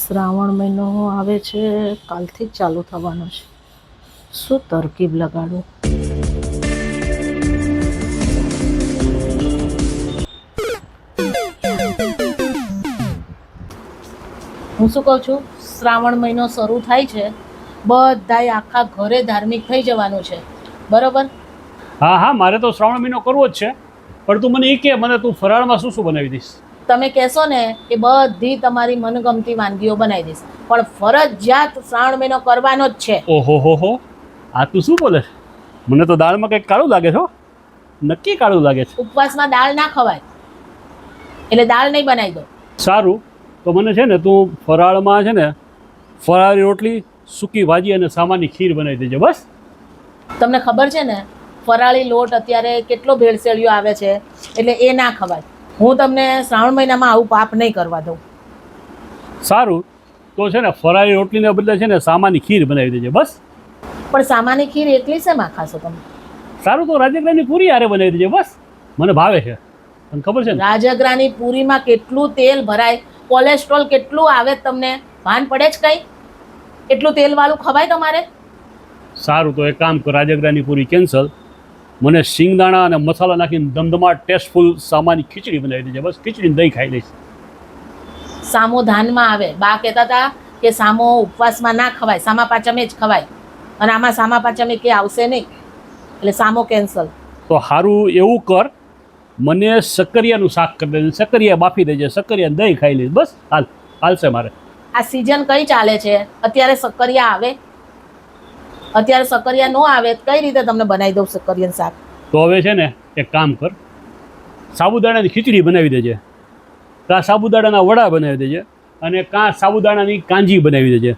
શ્રાવણ મહિનો આવે છે, કાલથી જ ચાલુ થવાનો છે. શું તરકીબ લગાડું? હું શું કહું છું, શ્રાવણ મહિનો શરૂ થાય છે, બધાય આખા ઘરે ધાર્મિક થઈ જવાનું છે, બરોબર? હા હા, મારે તો શ્રાવણ મહિનો કરવો જ છે. પણ તું મને એ કે મને તું ફરાળમાં શું શું બનાવી દઈશ? તમે કહેશો ને એ બધી તમારી મનગમતી વાનગીઓ બનાવી દઈશ, પણ ફરજિયાત શ્રાવણ મહિનો કરવાનો જ છે. ઓહો હો, આ તું શું બોલે છે? મને તો દાળમાં કંઈક કાળું લાગે છે હો. નક્કી કાળું લાગે છે. ઉપવાસમાં દાળ ના ખવાય, એટલે દાળ નહીં બનાવી દો. સારું, તો મને છે ને તું ફરાળમાં છે ને ફરાળી રોટલી, સૂકી ભાજી અને સામાની ખીર બનાવી દેજે બસ. તમને ખબર છે ને ફરાળી લોટ અત્યારે કેટલો ભેળસેળિયો આવે છે, એટલે એ ના ખવાય. હું તમને શ્રાવણ મહિનામાં આવું પાપ નહીં કરવા દઉં. સારું, તો છે ને ફરાળી રોટલીને બદલે છે ને સામાની ખીર બનાવી દેજે બસ. પણ સામાની ખીર એકલી શેમાં ખાશો તમે? સારું, તો રાજગરાની પૂરી હારે બનાવી દેજે બસ. મને ભાવે છે, તને ખબર છે ને. રાજગરાની પૂરીમાં કેટલું તેલ ભરાય, કોલેસ્ટ્રોલ કેટલું આવે, તમને ભાન પડે જ કંઈ? એટલું તેલવાળું ખવાય તમારે? સારું, તો એક કામ કર, રાજગરાની પૂરી કેન્સલ. મને શિંગદાણા અને મસાલા નાખીને ધમધમાટ ટેસ્ટફુલ સામાની ખીચડી બનાવી દેજે બસ. ખીચડીને દહીં ખાઈ લઈશ. સામો ધાનમાં આવે. બા કહેતા હતા કે સામો ઉપવાસમાં ના ખવાય, સામા પાચમે જ ખવાય, અને આમાં સામા પાચમે કે આવશે નહીં, એટલે સામો કેન્સલ. તો સારું, એવું કર, મને શક્કરિયાનું શાક કરી દેજે. શક્કરિયા બાફી દેજે, શક્કરિયા દહીં ખાઈ લઈશ બસ. હાલશે મારે. આ સિઝન કઈ ચાલે છે? અત્યારે શક્કરિયા આવે? અત્યારે શક્કરિયા ન આવે કઈ રીતે તમને બનાવી દઉં શક્કરિયાનું શાક? તો હવે છે ને એક કામ કર, સાબુદાણાની ખીચડી બનાવી દેજે, કાં સાબુદાણાના વડા બનાવી દેજે, અને કાં સાબુદાણાની કાંજી બનાવી દેજે.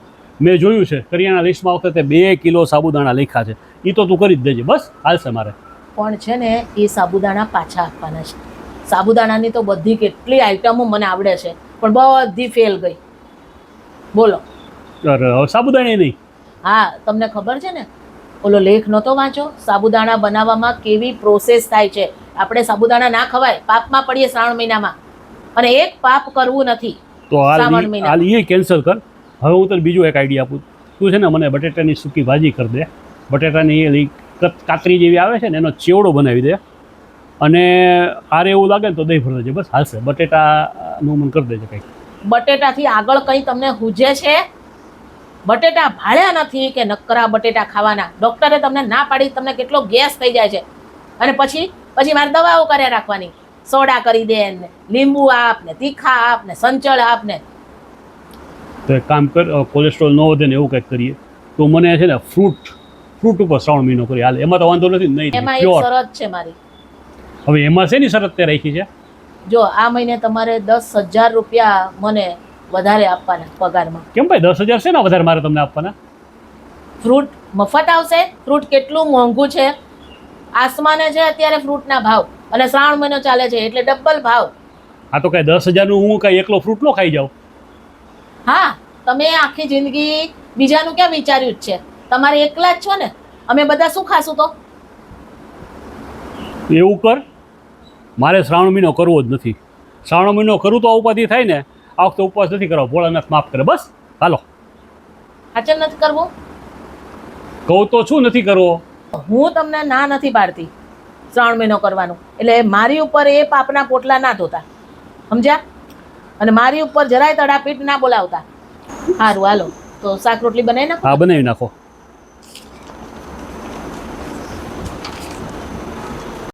મેં જોયું છે કરિયાણા લિસ્ટમાં વખતે 2 કિલો સાબુદાણા લખ્યા છે. એ તો તું કરી જ દેજે બસ. હાલશે મારે. પણ છે ને એ સાબુદાણા પાછા આપવાના છે. સાબુદાણાની તો બધી કેટલી આઈટમો મને આવડે છે, પણ બધી ફેલ ગઈ. બોલો. અરે હવે સાબુદાણા નહીં. હા, તમને ખબર છે ને ઓલો લેખ નહોતો વાંચો? સાબુદાણા બનાવવામાં કેવી પ્રોસેસ થાય છે. આપણે સાબુદાણા ના ખવાય, પાપમાં પડીએ શ્રાવણ મહિનામાં, અને એક પાપ કરવું નથી. તો શ્રાવણ હાલ મહિનામાં એ કેન્સલ કર. હવે હું તને બીજું એક આઈડિયા આપું. તું છે ને મને બટેટાની સૂકી ભાજી કરી દે. બટેટાની એલી કાતરી જેવી આવે છે ને એનો ચેવડો બનાવી દે, અને આરે એવું લાગે ને તો દહીં ભરી દેજે બસ. હાલશે. બટેટાનું મને કરી દેજે કંઈક. બટેટાથી આગળ કંઈ તમને હુજે છે? બટેટા ભાળ્યા નથી કે નકરા બટેટા ખાવાના? ડૉક્ટરે તમને ના પાડી, તમને કેટલો ગેસ થઈ જાય છે, અને પછી મારે દવાઓ કર્યા રાખવાની. સોડા કરી દે ને, લીંબુ આપ ને, તીખા આપ ને, સંચળ આપ ને. તો એક કામ કર, કોલેસ્ટ્રોલ ન વધે ને એવું કંઈક કરીએ. તો મને છે ને ફ્રૂટ ઉપર શ્રાવણ મહિનો કરી હાલ. એમાં તો વાંધો નથી નહીં? એમાં એક શરત છે મારી. હવે એમાં શેની શરત તે રાખી છે? જો આ મહિને તમારે 10,000 રૂપિયા મને વધારે આપવાના પગારમાં. કેમ ભાઈ 10,000 છે ને વધારે મારે તમને આપવાના? ફ્રૂટ મફત આવશે. ફ્રૂટ કેટલું મોંઘું છે, આસમાને છે અત્યારે ફ્રૂટના ભાવ, અને શ્રાવણ મહિનો ચાલે છે એટલે ડબલ ભાવ. આ તો કઈ 10,000નું હું કઈ એકલો ફ્રૂટ નો ખાઈ જાઉં? હા, તમે આખી જિંદગી બીજાનું ક્યાં વિચાર્યું જ છે? તમારે એકલા જ છો ને, અમે બધા શું ખાશું? તો એવું કર, મારે શ્રાવણ મહિનો કરવો જ નથી. શ્રાવણ મહિનો કરું તો ઉપાધિ થાય ને. આ વખતે ઉપવાસ નથી કરવો, ભોળાનાથ માફ કરે બસ. હાલો. હાચન નથી કરવું? કહું તો શું નથી કરવો? હું તમને ના નથી પાડતી શ્રાવણ મહિનો કરવાનું, એટલે મારી ઉપર એ પાપના પોટલા ના ધોતા, સમજ્યા? અને મારી ઉપર જરાય તડાપીટ ના બોલાવતા. સારું, હાલો તો શાક રોટલી બનાવી નાખો. હા, બનાવી નાખો.